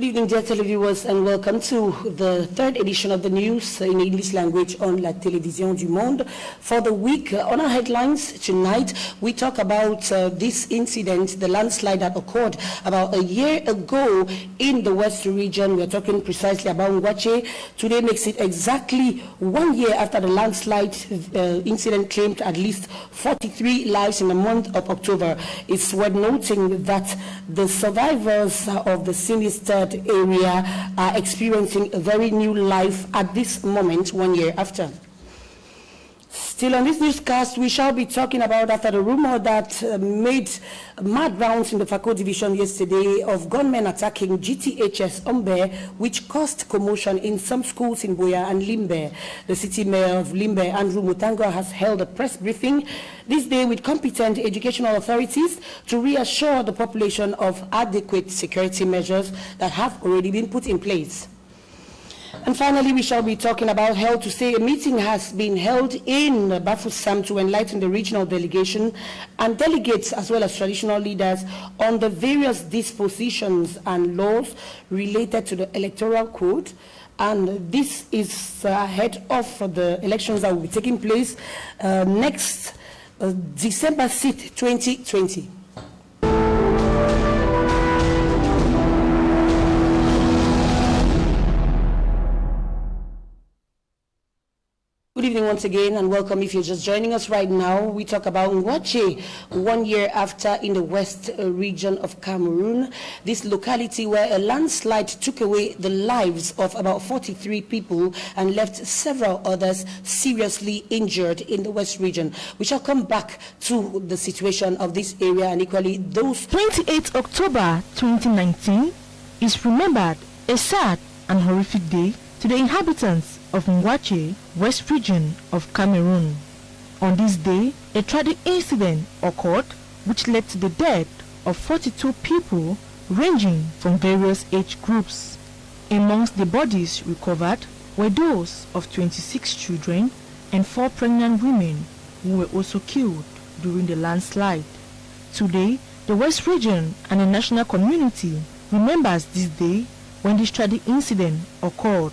Good evening, dear televiewers, and welcome to the third edition of the news in English language on La Télévision du Monde. For the week, on our headlines tonight, we talk about this incident, the landslide that occurred about a year ago in the West region. We are talking precisely about Ngwache. Today makes it exactly 1 year after the landslide incident claimed at least 43 lives in the month of October. It's worth noting that the survivors of the sinister area are experiencing a very new life at this moment, 1 year after. Still on this newscast, we shall be talking about after the rumor that made mad rounds in the Fako division yesterday of gunmen attacking GTHS Ombe, which caused commotion in some schools in Boya and Limbe. The city mayor of Limbe, Andrew Mutango, has held a press briefing this day with competent educational authorities to reassure the population of adequate security measures that have already been put in place. And finally, we shall be talking about health. To say a meeting has been held in Bafoussam to enlighten the regional delegation and delegates as well as traditional leaders on the various dispositions and laws related to the electoral code. And this is ahead of the elections that will be taking place next December 6th, 2020. Good evening once again and welcome if you're just joining us right now. We talk about Ngwache 1 year after in the west region of Cameroon. This locality where a landslide took away the lives of about 43 people and left several others seriously injured in the west region. We shall come back to the situation of this area and equally those. 28 October 2019 is remembered a sad and horrific day to the inhabitants of Ngwache, West region of Cameroon. On this day, a tragic incident occurred which led to the death of 42 people ranging from various age groups. Amongst the bodies recovered were those of 26 children and 4 pregnant women who were also killed during the landslide. Today, the West region and the national community remembers this day when this tragic incident occurred.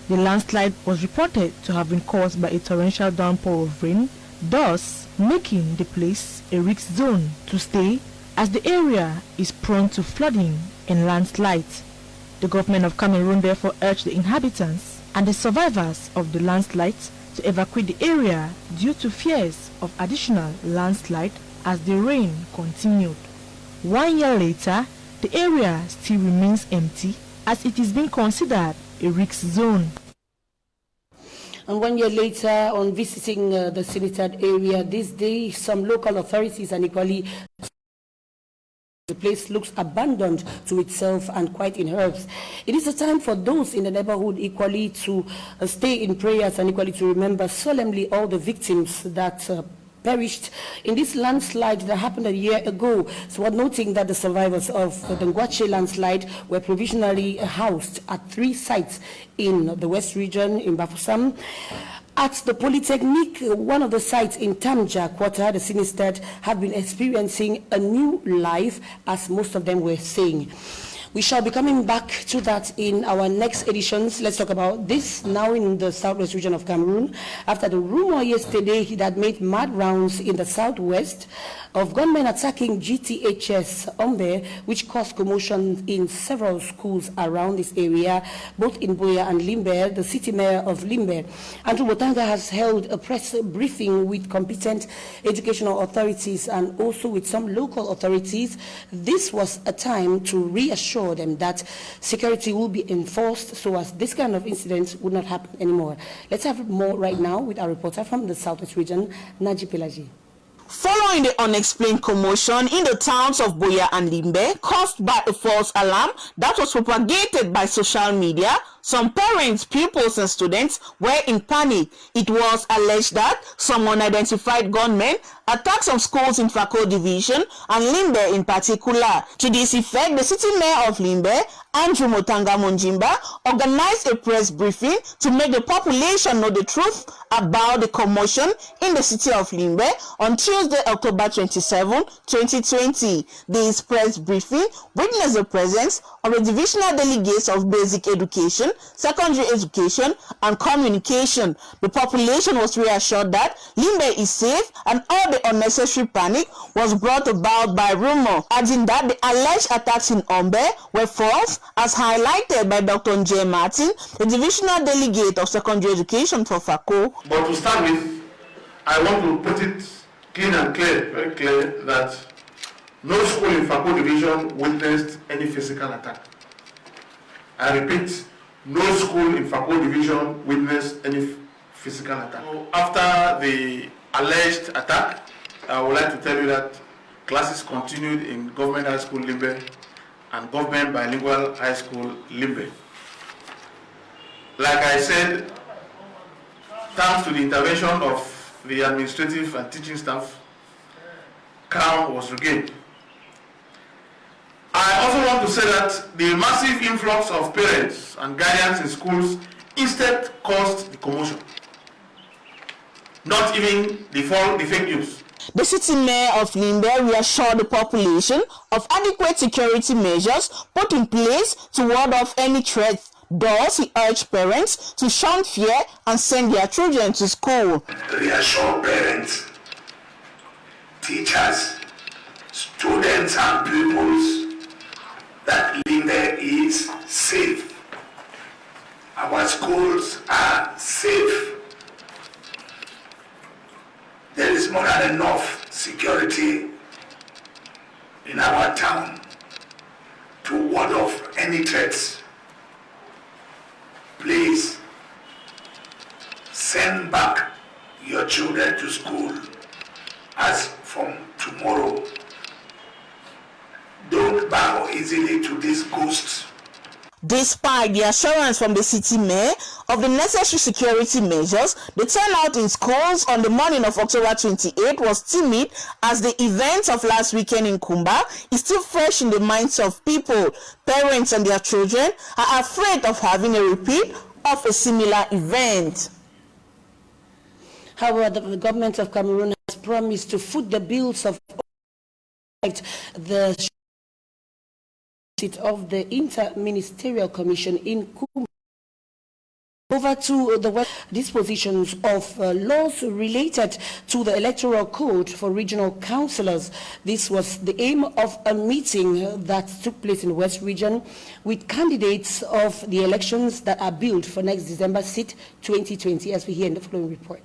The landslide was reported to have been caused by a torrential downpour of rain, thus making the place a risk zone to stay as the area is prone to flooding and landslides. The government of Cameroon therefore urged the inhabitants and the survivors of the landslides to evacuate the area due to fears of additional landslide as the rain continued. 1 year later, the area still remains empty as it is being considered a risk zone. And 1 year later, on visiting the Sinitad area this day, some local authorities and equally the place looks abandoned to itself and quite in herbs. It is a time for those in the neighborhood equally to stay in prayers and equally to remember solemnly all the victims that perished in this landslide that happened a year ago. So we're noting that the survivors of the Ngwache landslide were provisionally housed at 3 sites in the West region, in Bafoussam. At the Polytechnic, one of the sites in Tamja Quarter, the Sinistad, have been experiencing a new life, as most of them were saying. We shall be coming back to that in our next editions. Let's talk about this now in the southwest region of Cameroon. After the rumor yesterday that made mad rounds in the southwest of gunmen attacking GTHS Ombe, which caused commotion in several schools around this area, both in Boya and Limbe, the city mayor of Limbe, Andrew Mutango, has held a press briefing with competent educational authorities and also with some local authorities. This was a time to reassure them that security will be enforced so as this kind of incidents would not happen anymore. Let's have more right now with our reporter from the southwest region, Naji Pelaji. Following the unexplained commotion in the towns of Boya and Limbe caused by a false alarm that was propagated by social media, Some parents, pupils and students were in panic. It was alleged that some unidentified gunmen attacked some schools in Fako Division and Limbe in particular. To this effect, the city mayor of Limbe, Andrew Motanga Monjimba, organized a press briefing to make the population know the truth about the commotion in the city of Limbe on Tuesday, October 27, 2020. This press briefing witnessed the presence of the divisional delegates of basic education, secondary education, and communication. The population was reassured that Limbe is safe and all the unnecessary panic was brought about by rumor, adding that the alleged attacks in Ombe were false, as highlighted by Dr. Njay Martin, the divisional delegate of secondary education for Fako. But to start with, I want to put it clean and clear, very clear, that no school in Fako Division witnessed any physical attack. I repeat, no school in Fako Division witnessed any physical attack. So after the alleged attack, I would like to tell you that classes continued in Government High School Limbe and Government Bilingual High School Limbe. Like I said, thanks to the intervention of the administrative and teaching staff, calm was regained. I also want to say that the massive influx of parents and guardians in schools instead caused the commotion, not even the fake news. The city mayor of Limbe reassured the population of adequate security measures put in place to ward off any threats. Thus, he urged parents to shun fear and send their children to school. Reassure parents, teachers, students and pupils that Limbe is safe. Our schools are safe. There is more than enough security in our town to ward off any threats. Please send back your children to school as from tomorrow. Don't bow easily to these ghosts. Despite the assurance from the city mayor of the necessary security measures, the turnout in schools on the morning of October 28 was timid, as the events of last weekend in Kumba is still fresh in the minds of people. Parents and their children are afraid of having a repeat of a similar event. However, the government of Cameroon has promised to foot the bills of the of the Inter-Ministerial Commission in Kum. Over to the dispositions of laws related to the electoral code for regional councillors. This was the aim of a meeting that took place in the West Region with candidates of the elections that are billed for next December sit 2020, as we hear in the following report.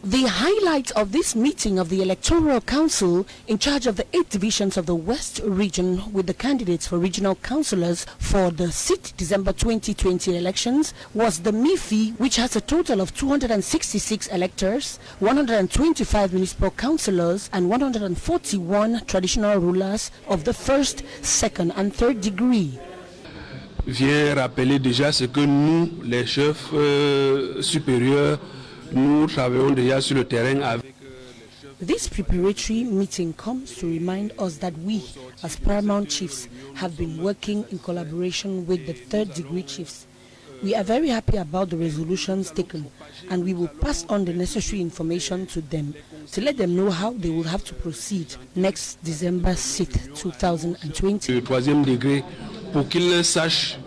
The highlight of this meeting of the Electoral Council in charge of the 8 divisions of the West Region with the candidates for regional councillors for the SIT December 2020 elections was the MIFI, which has a total of 266 electors, 125 municipal councillors and 141 traditional rulers of the first, second and third degree. Vient rappeler déjà ce que nous, les chefs supérieurs, nous travaillons déjà sur le terrain avec. This preparatory meeting comes to remind us that we, as paramount chiefs, have been working in collaboration with the third degree chiefs. We are very happy about the resolutions taken, and we will pass on the necessary information to them to let them know how they will have to proceed next December 6th, 2020. Le troisième degré, pour qu'ils sachent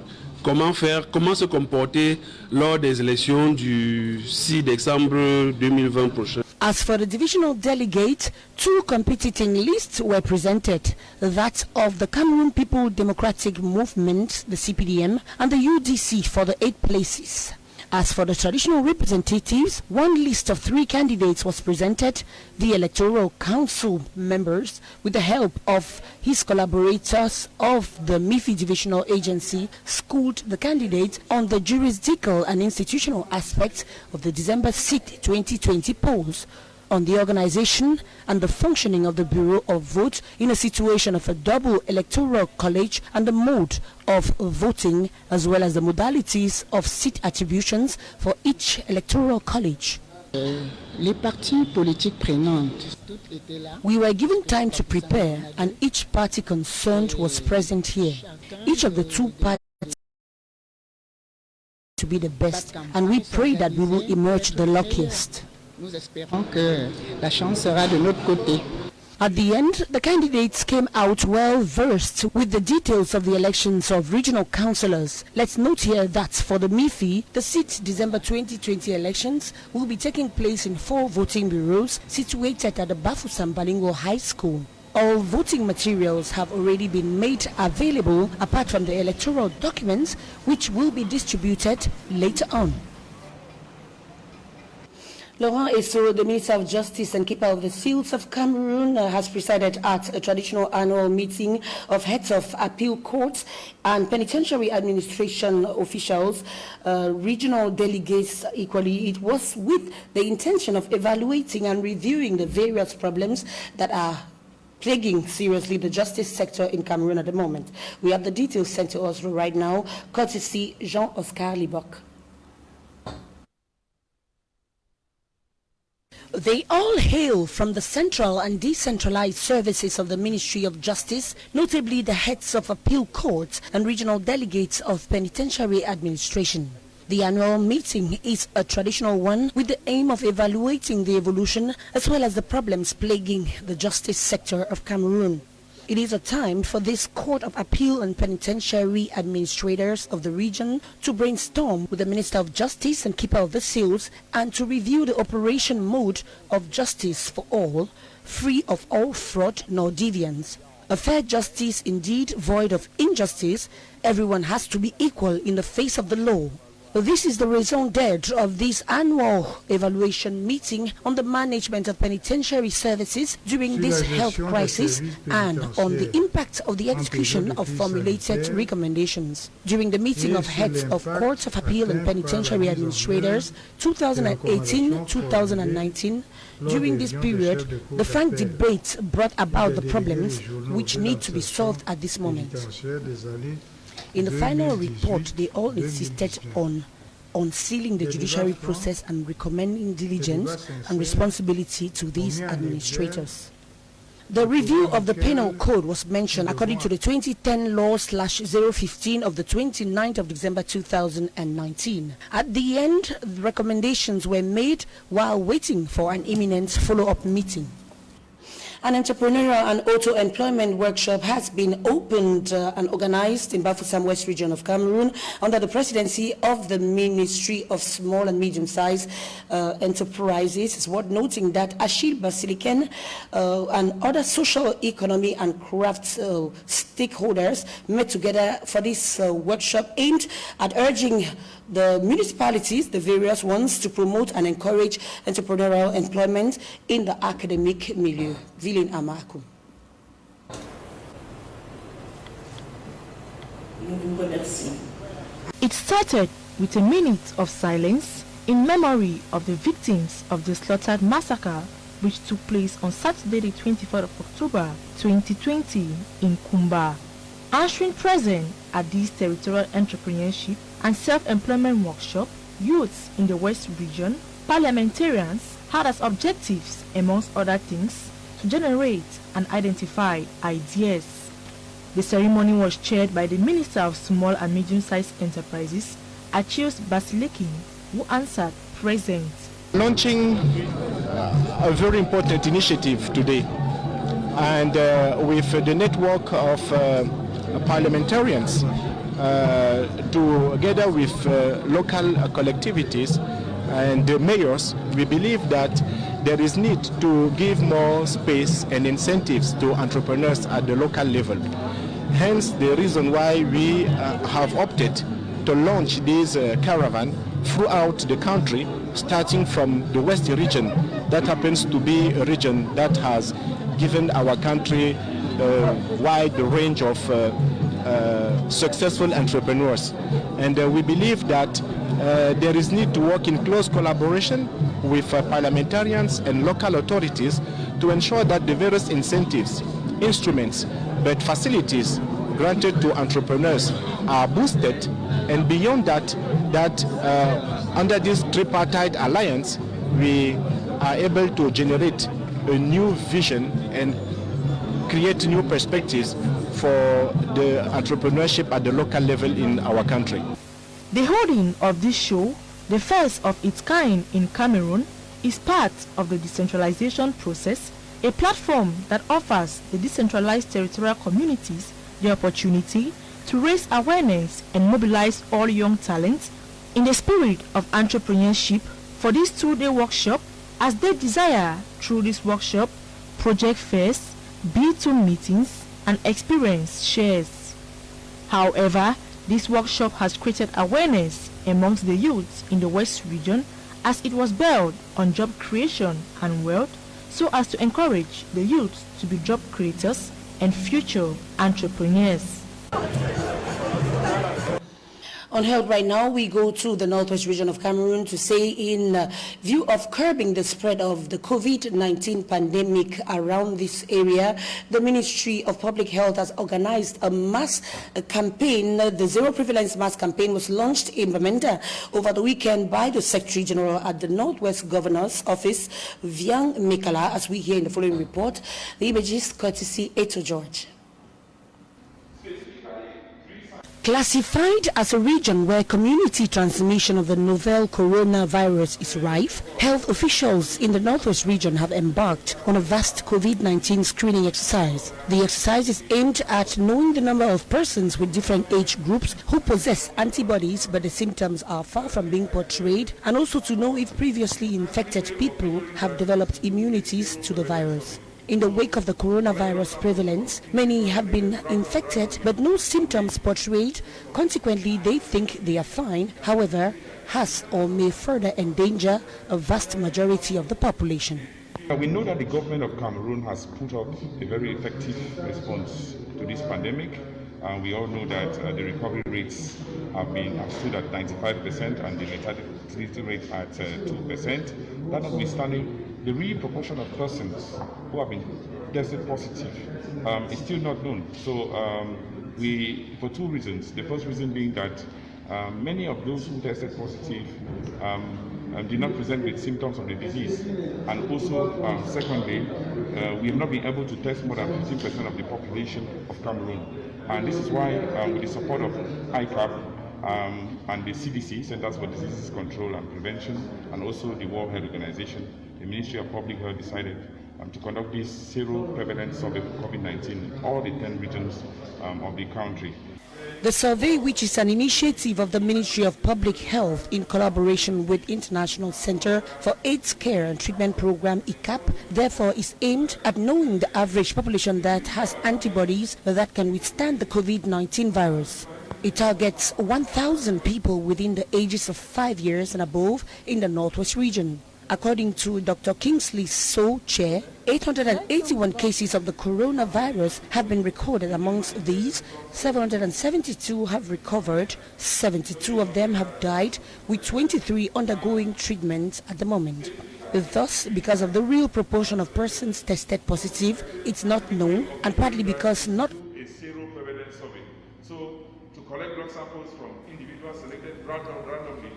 comment faire, comment se comporter lors des élections du 6 décembre 2020 prochain. As for the divisional delegate, 2 competing lists were presented, that of the Cameroon People Democratic Movement, the CPDM, and the UDC for the 8 places. As for the traditional representatives, 1 list of 3 candidates was presented. The Electoral Council members, with the help of his collaborators of the MIFI Divisional Agency, schooled the candidates on the jurisdictional and institutional aspects of the December 6, 2020 polls. on the organization and the functioning of the Bureau of Vote in a situation of a double electoral college and the mode of voting, as well as the modalities of seat attributions for each electoral college. Les partis politiques prenantes. We were given time to prepare, and each party concerned was present here. Each of the two parties to be the best, and we pray that we will emerge the luckiest. Nous espérons que la chance sera de notre côté. At the end, the candidates came out well versed with the details of the elections of regional councillors. Let's note here that for the MIFI, the 6th December 2020 elections will be taking place in 4 voting bureaus situated at the Bafoussam Balingo High School. All voting materials have already been made available apart from the electoral documents, which will be distributed later on. Laurent Esso, the Minister of Justice and Keeper of the Seals of Cameroon, has presided at a traditional annual meeting of heads of appeal courts and penitentiary administration officials, regional delegates equally. It was with the intention of evaluating and reviewing the various problems that are plaguing seriously the justice sector in Cameroon at the moment. We have the details sent to us right now, courtesy Jean-Oscar Liboc. They all hail from the central and decentralized services of the Ministry of Justice, notably the heads of appeal courts and regional delegates of penitentiary administration. The annual meeting is a traditional one with the aim of evaluating the evolution as well as the problems plaguing the justice sector of Cameroon. It is a time for this Court of Appeal and Penitentiary Administrators of the region to brainstorm with the Minister of Justice and Keeper of the Seals and to review the operation mode of justice for all, free of all fraud nor deviance. A fair justice indeed void of injustice. Everyone has to be equal in the face of the law. This is the raison d'etre of this annual evaluation meeting on the management of penitentiary services during this health crisis and on the impact of the execution of formulated recommendations. During the meeting of heads of courts of appeal and penitentiary administrators 2018-2019, during this period, the frank debate brought about the problems which need to be solved at this moment. In the final report, they all insisted on sealing the judiciary process and recommending diligence and responsibility to these administrators. The review of the penal code was mentioned according to the 2010 law/015 of the 29th of December 2019. At the end, the recommendations were made while waiting for an imminent follow-up meeting. An entrepreneurial and auto-employment workshop has been opened and organized in Bafoussam West region of Cameroon under the presidency of the Ministry of Small and Medium-Sized Enterprises. It's worth noting that Achille Basilican and other social, economy and crafts stakeholders met together for this workshop aimed at urging the municipalities, the various ones, to promote and encourage entrepreneurial employment in the academic milieu. It started with a minute of silence in memory of the victims of the slaughtered massacre which took place on Saturday the 24th of October 2020 in Kumba. Answering present at this territorial entrepreneurship and self-employment workshop, youths in the West region, parliamentarians had as objectives, amongst other things, to generate and identify ideas. The ceremony was chaired by the Minister of Small and Medium-Sized Enterprises, Achille Basilican, who answered present. Launching a very important initiative today, and with the network of parliamentarians together with local collectivities and mayors, we believe that there is need to give more space and incentives to entrepreneurs at the local level. Hence the reason why we have opted to launch this caravan throughout the country, starting from the West region. That happens to be a region that has given our country a wide range of successful entrepreneurs. And we believe that there is need to work in close collaboration with parliamentarians and local authorities to ensure that the various incentives, instruments, but facilities granted to entrepreneurs are boosted, and beyond that, under this tripartite alliance, we are able to generate a new vision and create new perspectives for the entrepreneurship at the local level in our country. The holding of this show, the first of its kind in Cameroon, is part of the decentralization process, a platform that offers the decentralized territorial communities the opportunity to raise awareness and mobilize all young talents in the spirit of entrepreneurship for this 2-day workshop, as they desire through this workshop, project fairs, B2 meetings, and experience shares. However, this workshop has created awareness amongst the youths in the West region, as it was built on job creation and wealth, so as to encourage the youth to be job creators and future entrepreneurs. On Health right now, we go to the northwest region of Cameroon to say, in view of curbing the spread of the COVID-19 pandemic around this area, the Ministry of Public Health has organized a mass campaign. The Zero Prevalence Mass Campaign was launched in Bamenda over the weekend by the Secretary General at the Northwest Governor's Office, Viang Mekala, as we hear in the following report. The images courtesy Eto George. Classified as a region where community transmission of the novel coronavirus is rife, health officials in the Northwest region have embarked on a vast COVID-19 screening exercise. The exercise is aimed at knowing the number of persons with different age groups who possess antibodies but the symptoms are far from being portrayed, and also to know if previously infected people have developed immunities to the virus. In the wake of the coronavirus prevalence, many have been infected but no symptoms portrayed. Consequently, they think they are fine, however, has or may further endanger a vast majority of the population. We know that the government of Cameroon has put up a very effective response to this pandemic. We all know that the recovery rates have stood at 95% and the lethality rate at 2%. That notwithstanding, the real proportion of persons who have been tested positive is still not known. So for two reasons. The first reason being that many of those who tested positive did not present with symptoms of the disease, and also secondly, we have not been able to test more than 15% of the population of Cameroon. And this is why, with the support of ICAP and the CDC, Centers for Disease Control and Prevention, and also the World Health Organization, the Ministry of Public Health decided to conduct this zero prevalence survey for COVID-19 in all the 10 regions of the country. The survey, which is an initiative of the Ministry of Public Health in collaboration with International Center for AIDS Care and Treatment Program ICAP, therefore is aimed at knowing the average population that has antibodies that can withstand the COVID-19 virus. It targets 1,000 people within the ages of 5 years and above in the Northwest region. According to Dr. Kingsley So, Chair, 881 cases of the coronavirus have been recorded. Amongst these, 772 have recovered, 72 of them have died, with 23 undergoing treatment at the moment. Thus, because of the real proportion of persons tested positive, it's not known, and partly because not a zero prevalence survey. So, to collect blood samples from individuals selected randomly,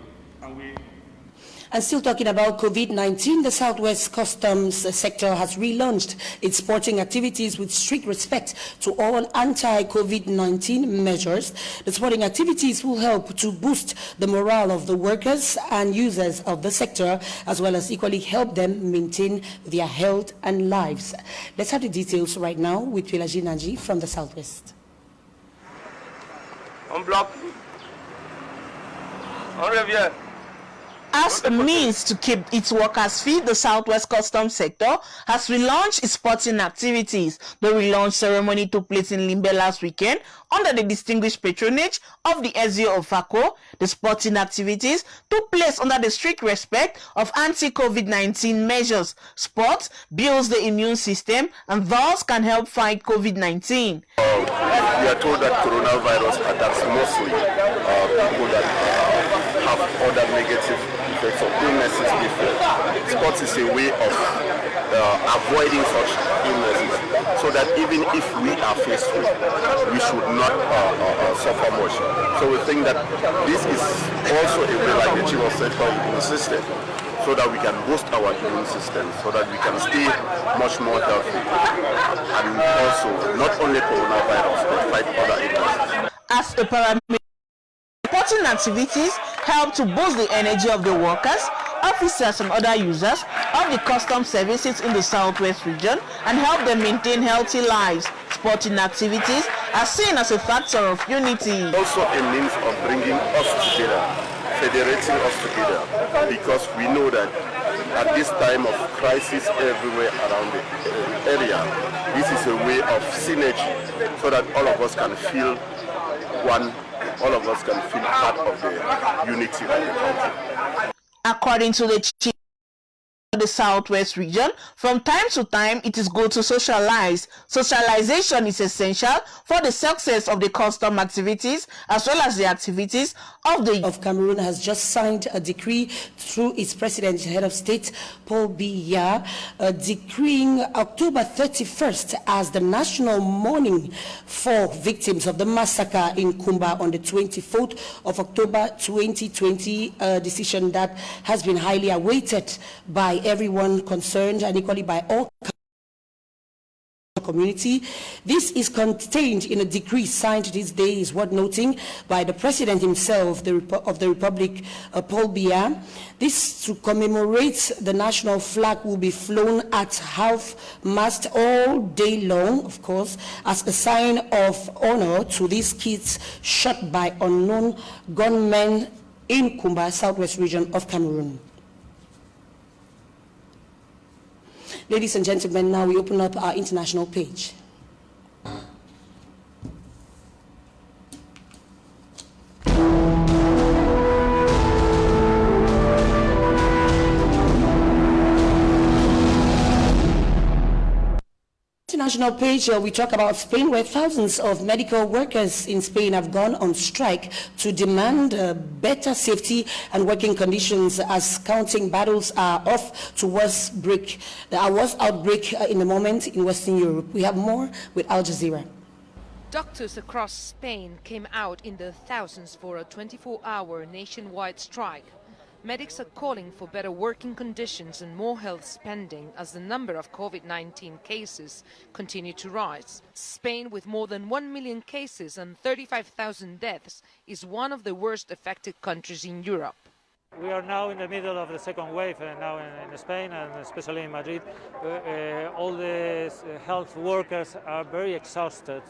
And still talking about COVID-19, the Southwest Customs sector has relaunched its sporting activities with strict respect to all anti-COVID-19 measures. The sporting activities will help to boost the morale of the workers and users of the sector, as well as equally help them maintain their health and lives. Let's have the details right now with Twelaji Naji from the Southwest. On bloc. On revient. As a means to keep its workers fit, the Southwest Customs sector has relaunched its sporting activities. The relaunch ceremony took place in Limbe last weekend under the distinguished patronage of the SEO of FACO. The sporting activities took place under the strict respect of anti-COVID-19 measures. Sport builds the immune system and thus can help fight COVID-19. We are told that coronavirus attacks mostly people that have other negative effects of illnesses before. Sports is a way of avoiding such illnesses, so that even if we are faced with, we should not suffer much. So we think that this is also a way, like the chief of said, for immune system, so that we can boost our immune system, so that we can stay much more healthy, and also not only coronavirus but fight other illnesses. As a paramedic, supporting activities help to boost the energy of the workers, officers and other users of the customs services in the southwest region and help them maintain healthy lives. Sporting activities are seen as a factor of unity. Also a means of bringing us together, federating us together, because we know that at this time of crisis everywhere around the area, this is a way of synergy, so that all of us can feel one, all of us can feel part of the unity of the country. According to the chief of the southwest region, from time to time it is good to socialize. Socialization is essential for the success of the custom activities as well as the activities of Cameroon has just signed a decree through its president, head of state, Paul Biya, decreeing October 31st as the national mourning for victims of the massacre in Kumba on the 24th of October 2020, a decision that has been highly awaited by everyone concerned and equally by all community. This is contained in a decree signed this day, is worth noting, by the president himself of the Republic, Paul Biya. This to commemorate the national flag will be flown at half-mast all day long, of course, as a sign of honor to these kids shot by unknown gunmen in Kumba, southwest region of Cameroon. Ladies and gentlemen, now we open up our international page. International page, we talk about Spain, where thousands of medical workers in Spain have gone on strike to demand better safety and working conditions as counting battles are off to worst outbreak in the moment in Western Europe. We have more with Al Jazeera. Doctors across Spain came out in their thousands for a 24-hour nationwide strike. Medics are calling for better working conditions and more health spending as the number of COVID-19 cases continue to rise. Spain, with more than 1 million cases and 35,000 deaths, is one of the worst affected countries in Europe. We are now in the middle of the second wave now in Spain, and especially in Madrid. All the health workers are very exhausted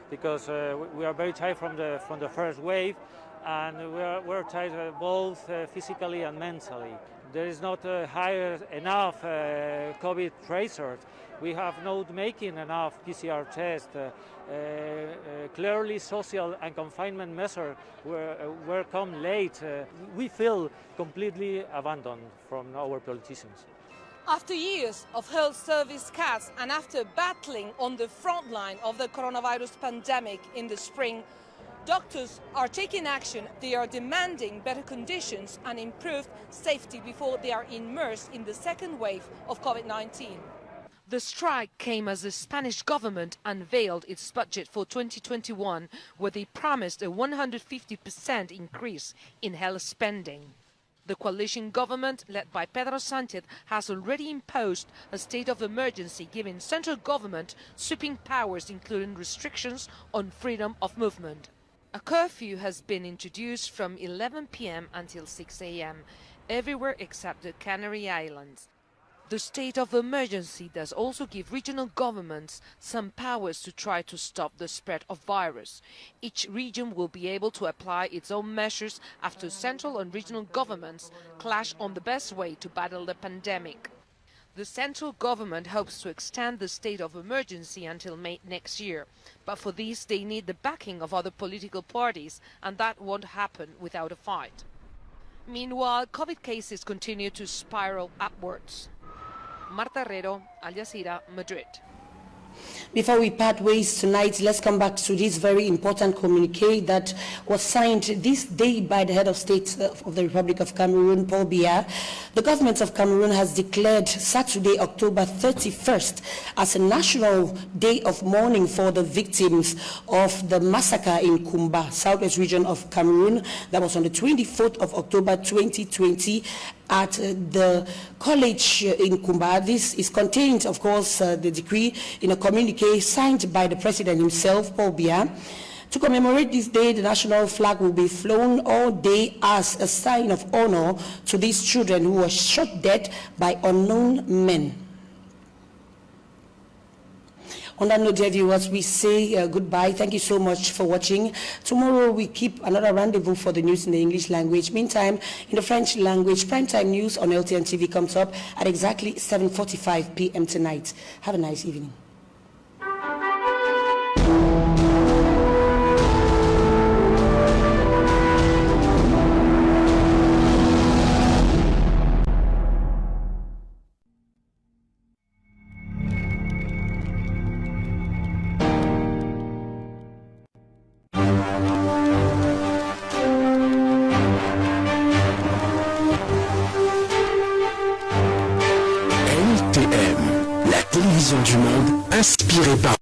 because we are very tired from the first wave. And we're tired both physically and mentally. There is not enough COVID tracers. We have not making enough PCR tests. Clearly, social and confinement measures were come late. We feel completely abandoned from our politicians. After years of health service cuts and after battling on the front line of the coronavirus pandemic in the spring, doctors are taking action. They are demanding better conditions and improved safety before they are immersed in the second wave of COVID-19. The strike came as the Spanish government unveiled its budget for 2021, where they promised a 150% increase in health spending. The coalition government, led by Pedro Sánchez, has already imposed a state of emergency, giving central government sweeping powers, including restrictions on freedom of movement. A curfew has been introduced from 11 p.m. until 6 a.m. everywhere except the Canary Islands. The state of emergency does also give regional governments some powers to try to stop the spread of virus. Each region will be able to apply its own measures after central and regional governments clash on the best way to battle the pandemic. The central government hopes to extend the state of emergency until May next year, but for this they need the backing of other political parties, and that won't happen without a fight. Meanwhile, COVID cases continue to spiral upwards. Marta Herrero, Al Jazeera, Madrid. Before we part ways tonight, let's come back to this very important communique that was signed this day by the head of state of the Republic of Cameroon, Paul Biya. The government of Cameroon has declared Saturday, October 31st as a national day of mourning for the victims of the massacre in Kumba, southwest region of Cameroon. That was on the 24th of October 2020. At the college in Kumba. This is contained, of course, the decree in a communique signed by the president himself, Paul Biya. To commemorate this day, the national flag will be flown all day as a sign of honor to these children who were shot dead by unknown men. On that note, dear viewers, we say goodbye. Thank you so much for watching. Tomorrow we keep another rendezvous for the news in the English language. Meantime, in the French language, primetime news on LTM TV comes up at exactly 7:45 p.m. tonight. Have a nice evening. LTM, la télévision du monde inspirée par